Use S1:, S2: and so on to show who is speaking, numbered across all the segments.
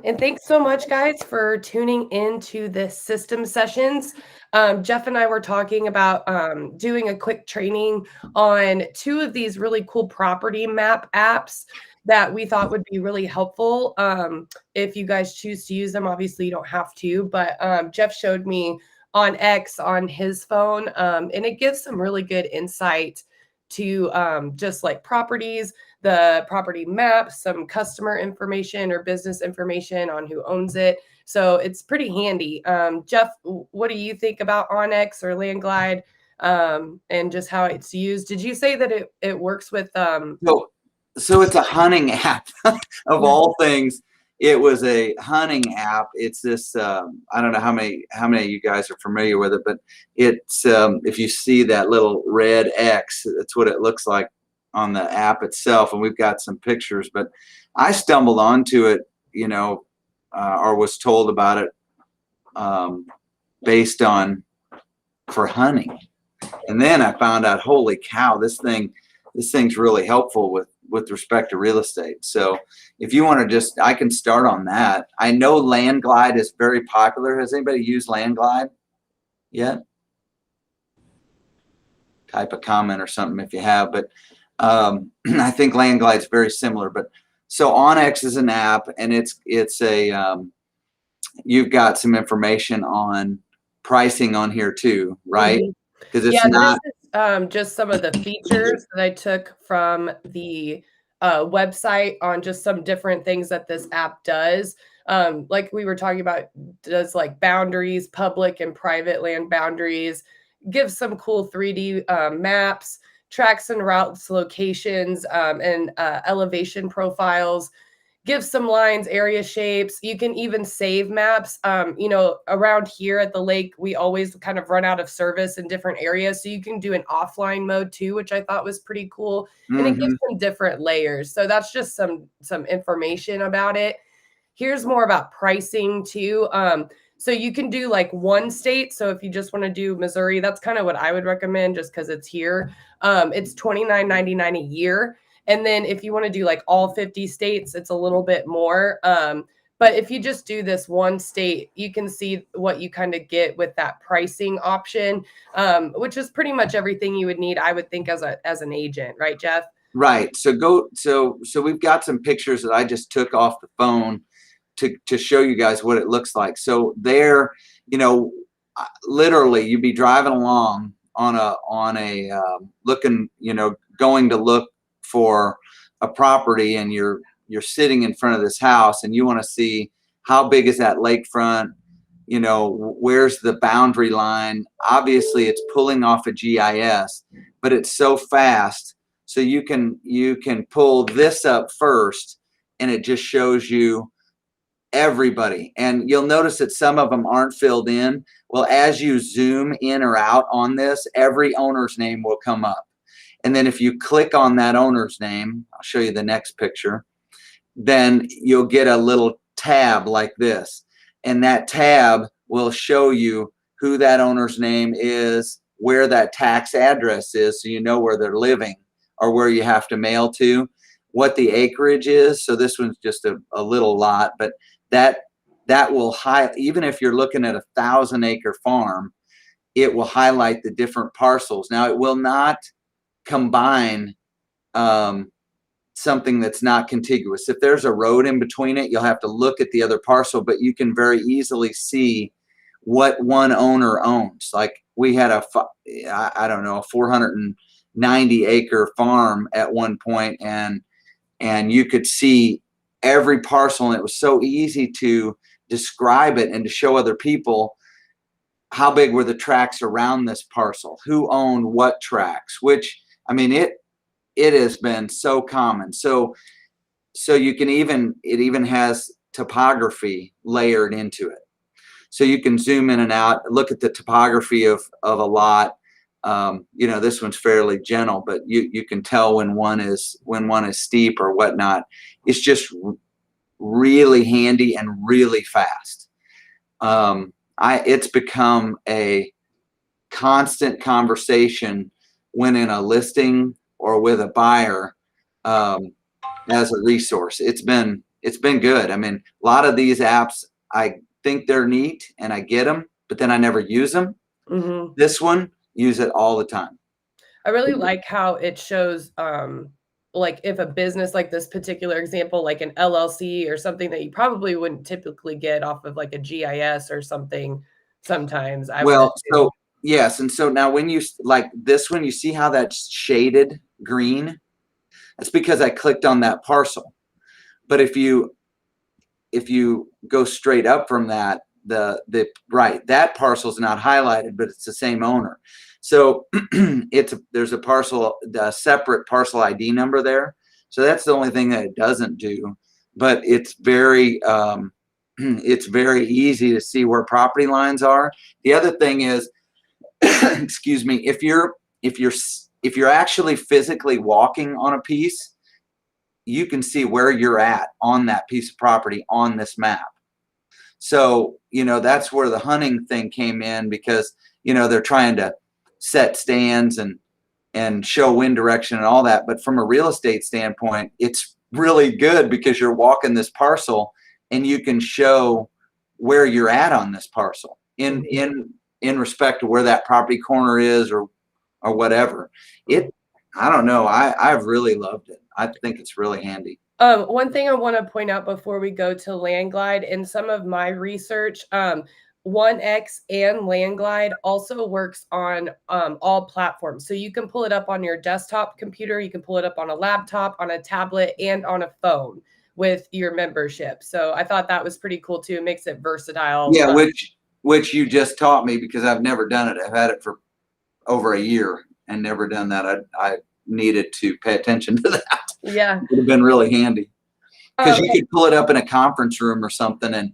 S1: And thanks so much, guys, for tuning into this system sessions. Jeff and I were talking about doing a quick training on 2 of these really cool property map apps that we thought would be really helpful. If you guys choose to use them, obviously you don't have to, but Jeff showed me OnX on his phone, and it gives some really good insight to just like properties, the property map, some customer information or business information on who owns it. So it's pretty handy. Jeff, what do you think about OnX or Landglide, and just how it's used? Did you say that it works with?
S2: So it's a hunting app of all things. It was a hunting app. It's this, I don't know how many of you guys are familiar with it, but it's, if you see that little red X, that's what it looks like on the app itself. And we've got some pictures, but I stumbled onto it, you know, or was told about it based on for hunting. And then I found out, holy cow, this thing's really helpful with respect to real estate. So if you want to just, I can start on that. I know Landglide is very popular. Has anybody used Landglide yet? Type a comment or something if you have, but I think Landglide is very similar. But so OnX is an app, and it's a you've got some information on pricing on here too, right? Because it's not
S1: just some of the features that I took from the website on just some different things that this app does. Like we were talking about, does like boundaries, public and private land boundaries, gives some cool 3D maps, tracks and routes, locations, and elevation profiles. Give some lines, area shapes. You can even save maps. You know, around here at the lake, we always kind of run out of service in different areas. So you can do an offline mode too, which I thought was pretty cool. And it gives some different layers. So that's just some information about it. Here's more about pricing too. So you can do like one state. So if you just want to do Missouri, that's kind of what I would recommend just because it's here. It's $29.99 a year. And then if you want to do like all 50 states, it's a little bit more. But if you just do this one state, you can see what you kind of get with that pricing option, which is pretty much everything you would need, I would think, as an agent, right, Jeff?
S2: Right. So we've got some pictures that I just took off the phone to show you guys what it looks like. So there, you know, literally you'd be driving along on a looking, you know, going to look for a property, and you're sitting in front of this house, and you want to see how big is that lakefront, you know, where's the boundary line. Obviously it's pulling off a GIS, but it's so fast, so you can pull this up first, and it just shows you everybody. And you'll notice that some of them aren't filled in. Well, as you zoom in or out on this, every owner's name will come up. And then if you click on that owner's name, I'll show you the next picture, then you'll get a little tab like this. And that tab will show you who that owner's name is, where that tax address is, so you know where they're living or where you have to mail to, what the acreage is. So this one's just a little lot, but that will highlight, even if you're looking at a 1,000-acre farm, it will highlight the different parcels. Now, it will not combine something that's not contiguous. If there's a road in between it, you'll have to look at the other parcel, but you can very easily see what one owner owns. Like we had I don't know, a 490-acre farm at one point, and you could see every parcel, and it was so easy to describe it and to show other people how big were the tracts around this parcel, who owned what tracts, which, I mean, it has been so common. So you can it even has topography layered into it. So you can zoom in and out, look at the topography of a lot. You know, this one's fairly gentle, but you can tell when one is steep or whatnot. It's just really handy and really fast. It's become a constant conversation when in a listing or with a buyer, as a resource. It's been good. I mean, a lot of these apps, I think they're neat and I get them, but then I never use them.
S1: Mhm.
S2: This one, use it all the time.
S1: I really like how it shows, like if a business like this particular example, like an LLC or something that you probably wouldn't typically get off of like a GIS or something sometimes, I would
S2: Well,
S1: assume.
S2: so yes, and so now when you like this one, you see how that's shaded green? That's because I clicked on that parcel. But if you go straight up from that, the right, that parcel is not highlighted, but it's the same owner. So there's a separate parcel ID number there. So that's the only thing that it doesn't do. But it's very it's very easy to see where property lines are. The other thing is, excuse me, if you're actually physically walking on a piece, you can see where you're at on that piece of property on this map. So, that's where the hunting thing came in, because, they're trying to set stands and show wind direction and all that. But from a real estate standpoint, it's really good because you're walking this parcel and you can show where you're at on this parcel in respect to where that property corner is, or whatever. I don't know. I've really loved it. I think it's really handy.
S1: One thing I want to point out before we go to Landglide, in some of my research, OnX and Landglide also works on all platforms. So you can pull it up on your desktop computer, you can pull it up on a laptop, on a tablet, and on a phone with your membership. So I thought that was pretty cool too. It makes it versatile.
S2: Yeah, which you just taught me, because I've never done it. I've had it for over a year and never done that. I needed to pay attention to that.
S1: Yeah.
S2: It would have been really handy, because you could pull it up in a conference room or something and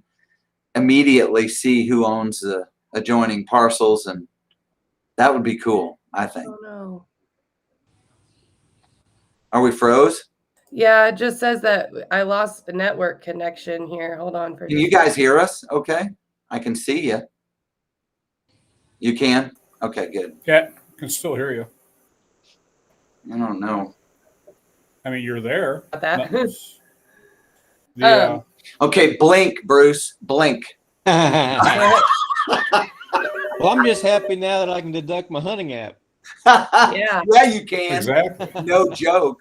S2: immediately see who owns the adjoining parcels, and that would be cool, I think.
S1: Oh no.
S2: Are we froze?
S1: Yeah, it just says that I lost the network connection here. Hold on for
S2: Can you guys hear us? Okay, I can see you. You can? Okay, good.
S3: Yeah, I can still hear you.
S2: I don't know.
S3: I mean, you're there.
S1: that.
S2: Okay, blink, Bruce. Blink.
S4: Well, I'm just happy now that I can deduct my hunting app.
S1: Yeah.
S2: Yeah, you can.
S3: Exactly.
S2: No joke.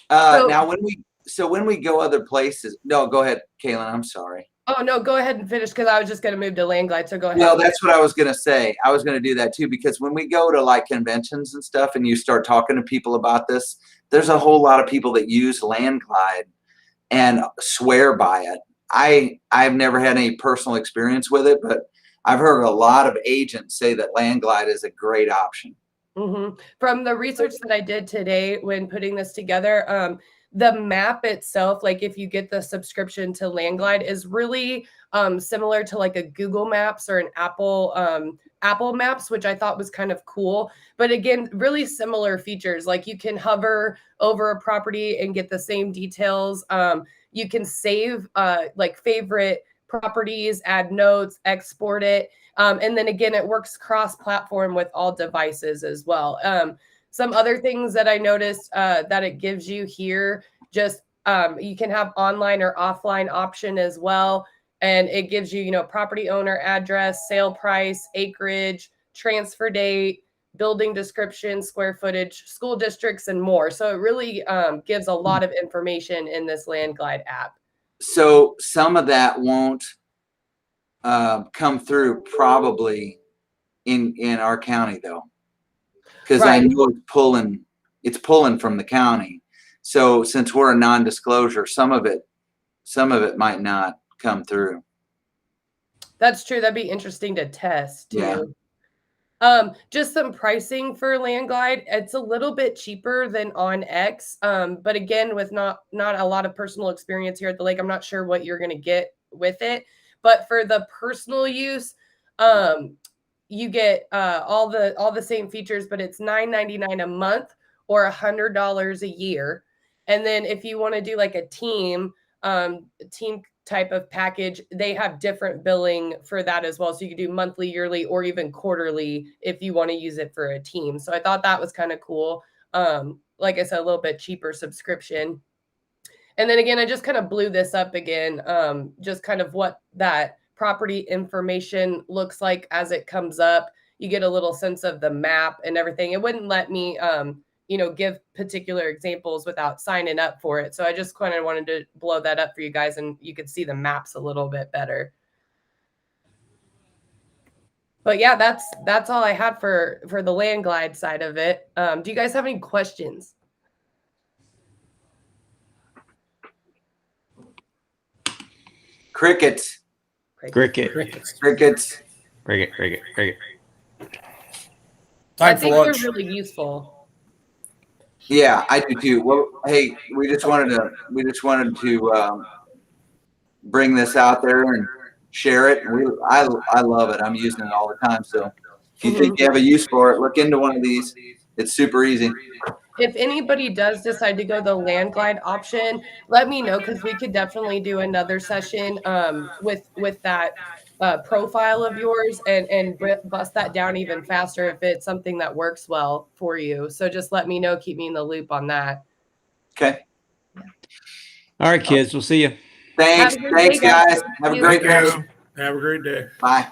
S2: Now, when we go other places, no, go ahead, Kaylin. I'm sorry.
S1: Oh no, go ahead and finish, because I was just going to move to Landglide. So go ahead.
S2: No, that's what I was going to say. I was going to do that too, because when we go to like conventions and stuff and you start talking to people about this, there's a whole lot of people that use Landglide and swear by it. I've never had any personal experience with it, but I've heard a lot of agents say that Landglide is a great option.
S1: Mm-hmm. From the research that I did today when putting this together, the map itself, like if you get the subscription to Landglide, is really similar to like a Google Maps or an Apple Maps, which I thought was kind of cool. But again, really similar features. Like you can hover over a property and get the same details. You can save like favorite properties, add notes, export it. And then again, it works cross-platform with all devices as well. Some other things that I noticed that it gives you here, just you can have online or offline option as well. And it gives you, property owner address, sale price, acreage, transfer date, building description, square footage, school districts, and more. So it really gives a lot of information in this Landglide app.
S2: So some of that won't come through probably in our county though, because I know it's pulling from the county. So since we're a non-disclosure, some of it might not come through.
S1: That's true. That'd be interesting to test too.
S2: Yeah.
S1: Just some pricing for Landglide. It's a little bit cheaper than OnX. But again, with not a lot of personal experience here at the lake, I'm not sure what you're going to get with it. But for the personal use, you get all the same features, but it's $9.99 a month or $100 a year. And then if you want to do like a team type of package, they have different billing for that as well. So you can do monthly, yearly, or even quarterly if you want to use it for a team. So I thought that was kind of cool. Like I said, a little bit cheaper subscription. And then again, I just kind of blew this up again, just kind of what that property information looks like as it comes up. You get a little sense of the map and everything. It wouldn't let me, give particular examples without signing up for it. So I just kind of wanted to blow that up for you guys, and you could see the maps a little bit better. But yeah, that's all I had for the Landglide side of it. Do you guys have any questions?
S2: Crickets.
S4: Cricket.
S3: Crickets.
S2: Crickets.
S4: Cricket.
S1: I
S3: Time for
S1: think
S3: lunch.
S1: they're really useful.
S2: Yeah, I do too. Well, hey, we just wanted to bring this out there and share it. I love it. I'm using it all the time. So if you think you have a use for it, look into one of these. It's super easy.
S1: If anybody does decide to go the Landglide option, let me know, because we could definitely do another session with that profile of yours and bust that down even faster if it's something that works well for you. So just let me know, keep me in the loop on that.
S2: Okay.
S4: All right, kids. We'll see you.
S2: Thanks.
S1: Have a good
S2: Thanks,
S1: day, guys.
S2: guys. Have a great day.
S3: Have a great day.
S2: Bye.